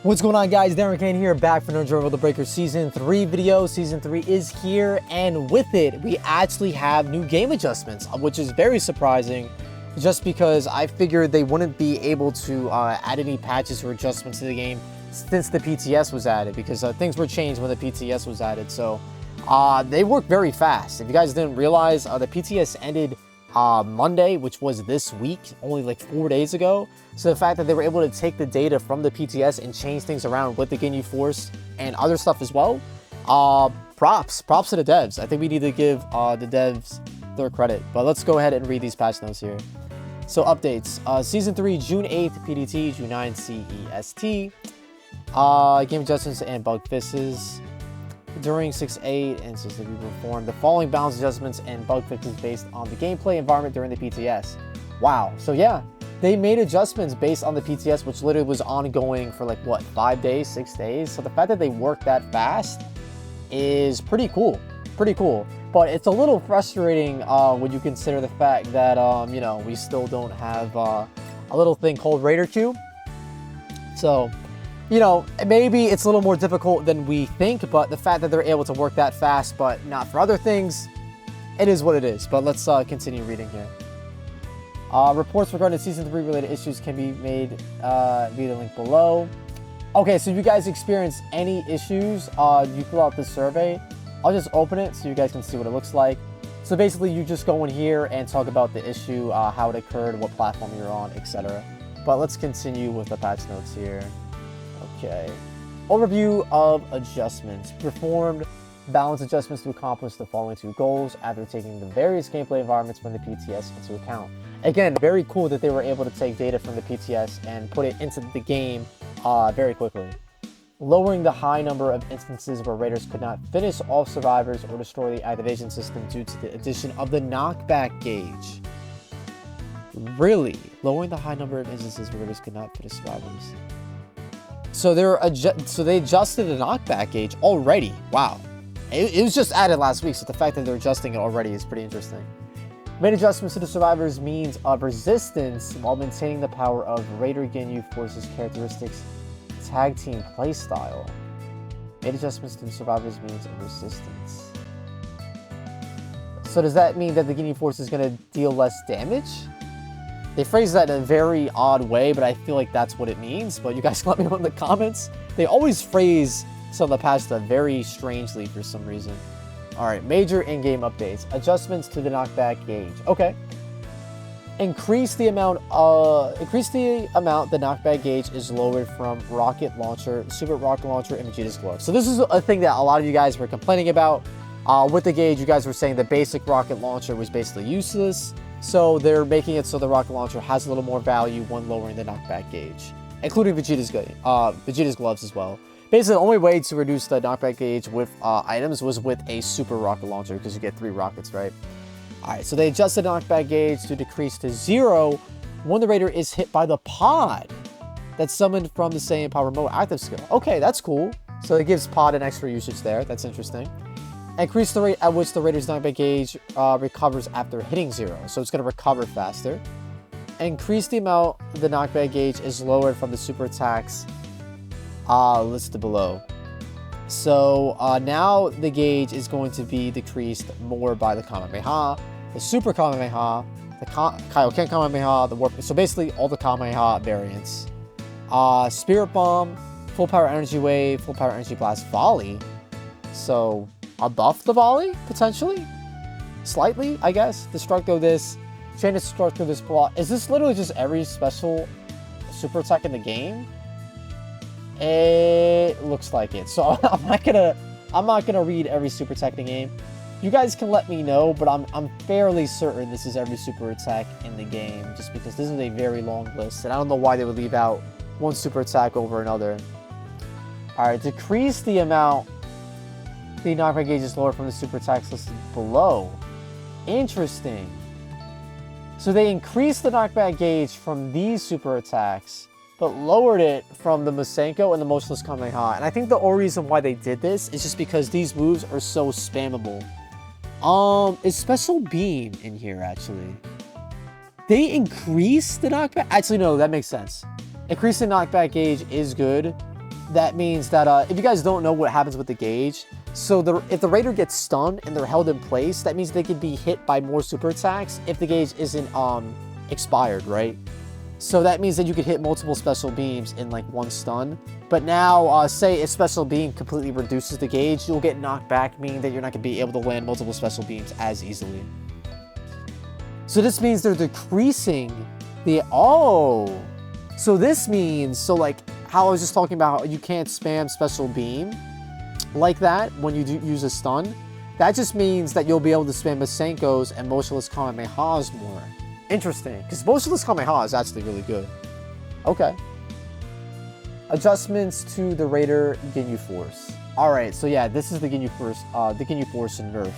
What's going on, guys? Ironcane here, back for another Journal of the Breaker Season 3 video. Season 3 is here, and with it, we actually have new game adjustments, which is very surprising, just because I figured they wouldn't be able to add any patches or adjustments to the game since the PTS was added, because things were changed when the PTS was added. So they work very fast. If you guys didn't realize, the PTS ended Monday, which was this week, only like 4 days ago. So the fact that they were able to take the data from the PTS and change things around with the Ginyu Force and other stuff as well, props to the devs. I think we need to give the devs their credit. But let's go ahead and read these patch notes here. So updates, Season 3, June 8th, PDT, June 9th, CEST. Game adjustments and bug fixes. During 6.8 and 6.8 we performed the following balance adjustments and bug fixes based on the gameplay environment during the PTS. Wow. So yeah, they made adjustments based on the PTS, which literally was ongoing for like, what, 5 days, 6 days? So the fact that they worked that fast is pretty cool. Pretty cool. But it's a little frustrating when you consider the fact that, you know, we still don't have a little thing called Raider Queue. So, you know, maybe it's a little more difficult than we think, but the fact that they're able to work that fast, but not for other things, it is what it is. But let's continue reading here. Reports regarding Season 3 related issues can be made via the link below. Okay, so if you guys experience any issues, you fill out this survey. I'll just open it so you guys can see what it looks like. So basically, you just go in here and talk about the issue, how it occurred, what platform you're on, etc. But let's continue with the patch notes here. Okay. Overview of adjustments. Performed balance adjustments to accomplish the following two goals after taking the various gameplay environments from the PTS into account. Again, very cool that they were able to take data from the PTS and put it into the game very quickly. Lowering the high number of instances where raiders could not finish off survivors or destroy the activation system due to the addition of the knockback gauge. Really? Lowering the high number of instances where raiders could not finish survivors. So they adjusted the knockback gauge already. Wow. It was just added last week, so the fact that they're adjusting it already is pretty interesting. Made adjustments to the survivors' means of resistance while maintaining the power of Raider Ginyu Force's characteristics tag team playstyle. Made adjustments to the survivors' means of resistance. So does that mean that the Ginyu Force is going to deal less damage? They phrase that in a very odd way, but I feel like that's what it means. But you guys can let me know in the comments. They always phrase some of the patch stuff very strangely for some reason. All right, major in-game updates. Adjustments to the knockback gauge. Okay. Increase the amount the knockback gauge is lowered from rocket launcher, super rocket launcher, and Vegeta's glove. So this is a thing that a lot of you guys were complaining about. With the gauge, you guys were saying the basic rocket launcher was basically useless. So they're making it so the rocket launcher has a little more value when lowering the knockback gauge, including Vegeta's gloves as well. Basically, the only way to reduce the knockback gauge with items was with a super rocket launcher, because you get 3 rockets, right? All right, so they adjusted the knockback gauge to decrease to 0 when the raider is hit by the pod that's summoned from the SAIYAN Power Remote active skill. Okay, that's cool. So it gives pod an extra usage there. That's interesting. Increase the rate at which the raider's knockback gauge recovers after hitting 0. So it's going to recover faster. Increase the amount the knockback gauge is lowered from the super attacks listed below. So now the gauge is going to be decreased more by the Kamehameha, the Super Kamehameha, the Kaioken Kamehameha, the Warp. So basically all the Kamehameha variants. Spirit Bomb, Full Power Energy Wave, Full Power Energy Blast Volley. So a buff the volley, potentially? Slightly, I guess. Destructo this. Chain Destructo this block. Is this literally just every special super attack in the game? It looks like it. So I'm not gonna read every super attack in the game. You guys can let me know, but I'm fairly certain this is every super attack in the game, just because this is a very long list, and I don't know why they would leave out one super attack over another. Alright, decrease the amount the knockback gauge is lower from the super attacks listed below. Interesting. So they increased the knockback gauge from these super attacks, but lowered it from the Masenko and the Motionless Kamehameha. And I think the only reason why they did this is just because these moves are so spammable. Is Special Beam in here, actually? They increased the knockback? Actually, no, that makes sense. Increasing knockback gauge is good. that means that if you guys don't know what happens with the gauge, so if the Raider gets stunned and they're held in place, that means they could be hit by more super attacks if the gauge isn't expired, right? So that means that you could hit multiple special beams in like one stun. But now, say a special beam completely reduces the gauge, you'll get knocked back, meaning that you're not going to be able to land multiple special beams as easily. So this means they're decreasing the... Oh! So this means, so like how I was just talking about, you can't spam special beam like that when you do use a stun. That just means that you'll be able to spam Masenkos and motionless Kamehamehas more. Interesting, because motionless Kamehameha is actually really good. Okay. Adjustments to the Raider Ginyu Force. Alright, so yeah, this is the Ginyu Force and nerf,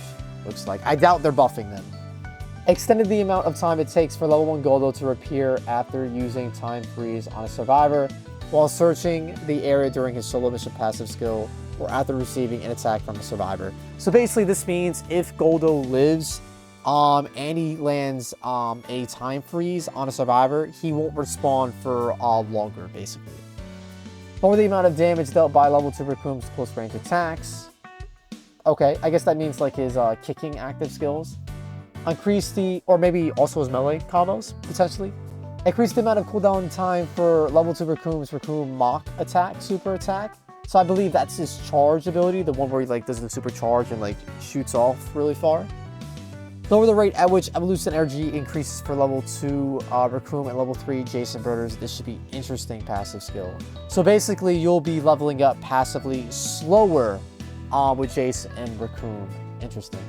looks like. I doubt they're buffing them. Extended the amount of time it takes for level 1 Goldo to reappear after using Time Freeze on a survivor while searching the area during his solo mission passive skill or after receiving an attack from a survivor. So basically this means if Goldo lives and he lands a Time Freeze on a survivor, he won't respawn for longer, basically. Lower the amount of damage dealt by level 2 Raccoon's close range attacks. Okay, I guess that means like his kicking active skills. Increase the, or maybe also his melee combos, potentially. Increase the amount of cooldown time for level 2 Raccoon Mach attack, super attack. So I believe that's his charge ability, the one where he like does the super charge and like shoots off really far. Lower the rate at which evolution energy increases for level 2 Raccoon and level 3 Jason Birders. This should be interesting passive skill. So basically you'll be leveling up passively slower with Jason and Raccoon. Interesting.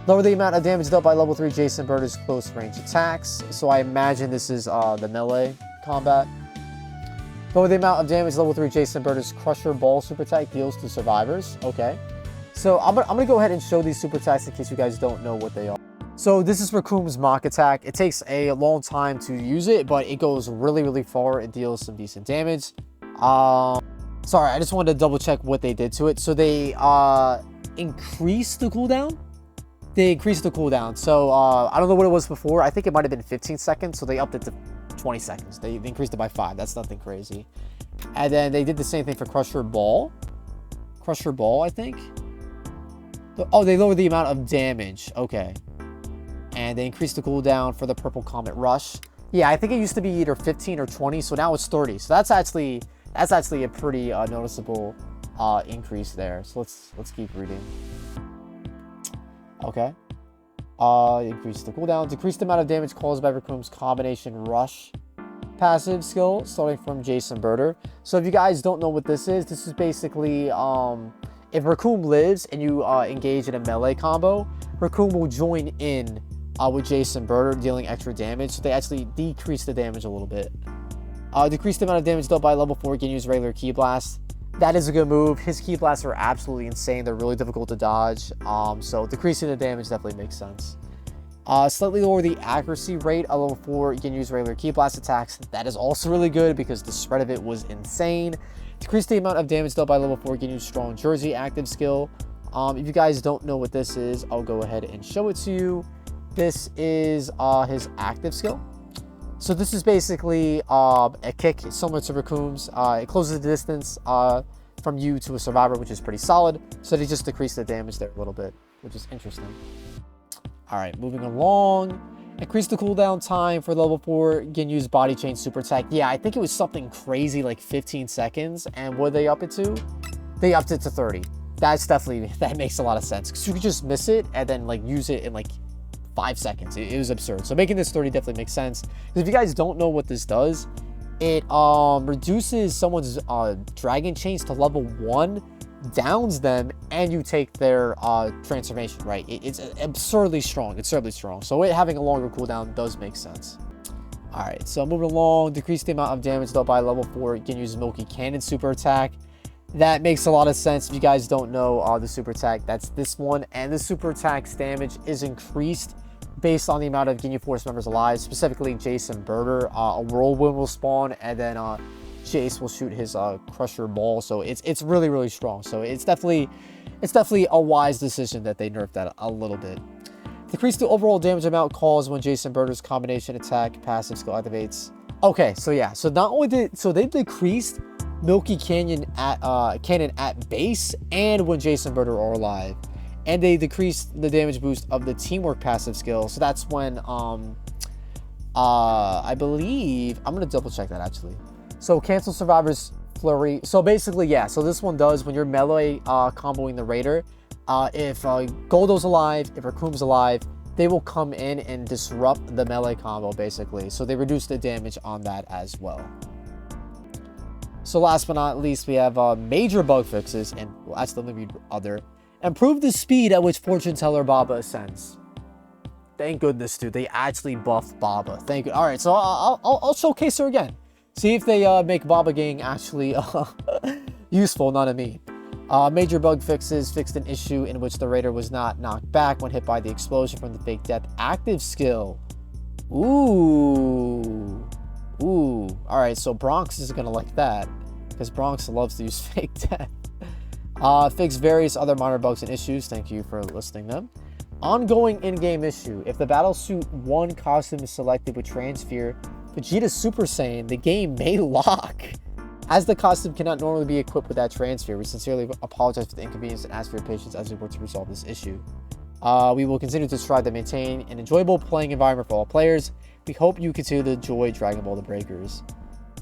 Lower the amount of damage dealt by level 3 Jason Birders close range attacks. So I imagine this is the melee combat. Lower the amount of damage level 3 Jason Birders Crusher Ball super attack deals to survivors. Okay. So I'm gonna go ahead and show these super attacks in case you guys don't know what they are. So this is Raccoon's Mach attack. It takes a long time to use it, but it goes really, really far. It deals some decent damage. Sorry, I just wanted to double check what they did to it. So they increased the cooldown. They increased the cooldown. So I don't know what it was before. I think it might have been 15 seconds. So they upped it to 20 seconds. They increased it by 5. That's nothing crazy. And then they did the same thing for Crusher Ball. Crusher Ball, I think. Oh, they lowered the amount of damage. Okay. And they increased the cooldown for the Purple Comet Rush. Yeah, I think it used to be either 15 or 20, so now it's 30. So that's actually a pretty noticeable increase there. So let's keep reading. Okay. Increase the cooldown. Decrease the amount of damage caused by Raccoon's Combination Rush passive skill, starting from Jason Birder. So if you guys don't know what this is basically if Raccoon lives and you engage in a melee combo, Raccoon will join in with Jason Birder, dealing extra damage. So they actually decrease the damage a little bit. Decrease the amount of damage dealt by level 4 Ginyu's regular Ki Blast. That is a good move. His Ki Blasts are absolutely insane. They're really difficult to dodge. So decreasing the damage definitely makes sense. Slightly lower the accuracy rate of level 4 Ginyu's regular Ki Blast attacks. That is also really good because the spread of it was insane. Decrease the amount of damage dealt by level 4 Ginyu's Strong Jersey active skill. If you guys don't know what this is, I'll go ahead and show it to you. This is his active skill. So this is basically a kick similar to Raccoon's. It closes the distance from you to a survivor, which is pretty solid. So they just decrease the damage there a little bit, which is interesting. All right, moving along. Increase the cooldown time for level 4 Ginyu's Body Chain super attack. Yeah, I think it was something crazy like 15 seconds. And what did they up it to? They upped it to 30. That makes a lot of sense. Because you could just miss it and then like use it in like 5 seconds. It was absurd. So making this 30 definitely makes sense. Because if you guys don't know what this does, it reduces someone's dragon chains to level 1, downs them, and you take their transformation, right? It's absurdly strong. It's absurdly strong. So it having a longer cooldown does make sense. All right, so moving along, decrease the amount of damage dealt by level 4 Ginyu's Milky Cannon super attack. That makes a lot of sense. If you guys don't know the super attack, that's this one. And the super attack's damage is increased based on the amount of Ginyu Force members alive, specifically Jason Birder. A Whirlwind will spawn, and then Jace will shoot his Crusher Ball. So it's really, really strong. So it's definitely a wise decision that they nerfed that a little bit. Decrease the overall damage amount caused when Jason Birder's combination attack passive skill activates. Okay, so yeah, so not only they decreased Milky Canyon cannon at base and when Jason Birder are alive. And they decrease the damage boost of the teamwork passive skill. So that's when I believe I'm gonna double check that actually. So cancel survivors flurry. So basically, yeah, so this one does when you're melee comboing the raider, if Goldo's alive, if Rakum's alive, they will come in and disrupt the melee combo basically. So they reduce the damage on that as well. So last but not least, we have major bug fixes, and well, actually let me read other. Improve the speed at which Fortune Teller Baba ascends. Thank goodness, dude. They actually buffed Baba. Thank you. All right, so I'll showcase her again. See if they make Baba Gang actually useful, not a meme. Major bug fixes fixed an issue in which the raider was not knocked back when hit by the explosion from the fake death active skill. Ooh. Ooh. All right, so Bronx is going to like that because Bronx loves to use fake death. Fix various other minor bugs and issues. Thank you for listing them. Ongoing in-game issue. If the Battlesuit 1 costume is selected with Transfer Vegeta Super Saiyan, the game may lock. As the costume cannot normally be equipped with that transfer, we sincerely apologize for the inconvenience and ask for your patience as we work to resolve this issue. We will continue to strive to maintain an enjoyable playing environment for all players. We hope you continue to enjoy Dragon Ball The Breakers.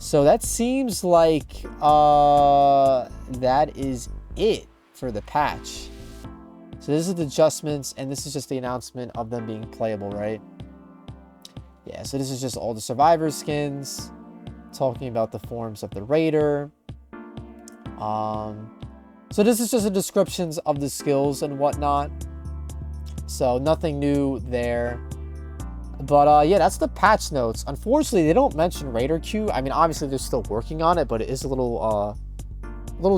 So that seems like that is it for the patch. So this is the adjustments, and this is just the announcement of them being playable, right? Yeah, so this is just all the survivor skins, talking about the forms of the raider. So this is just the descriptions of the skills and whatnot. So nothing new there. But yeah, that's the patch notes. Unfortunately, they don't mention Raider Q. I mean, obviously they're still working on it, but it is a little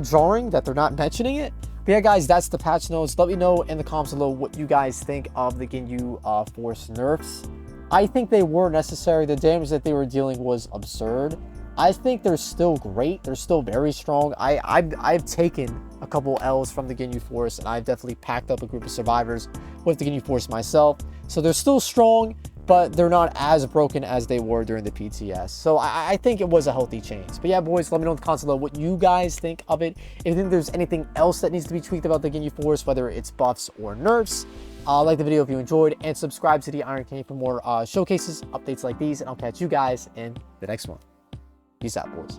jarring that they're not mentioning it. But yeah, guys, that's the patch notes. Let me know in the comments below what you guys think of the Ginyu Force nerfs. I think they were necessary. The damage that they were dealing was absurd. I think they're still great. They're still very strong. I've taken a couple L's from the Ginyu Force, and I've definitely packed up a group of survivors with the Ginyu Force myself. So they're still strong, but they're not as broken as they were during the PTS. So I think it was a healthy change. But yeah, boys, let me know in the comments below what you guys think of it. If you think there's anything else that needs to be tweaked about the Ginyu Force, whether it's buffs or nerfs, like the video if you enjoyed, and subscribe to the Ironcane for more showcases, updates like these, and I'll catch you guys in the next one. Peace out, boys.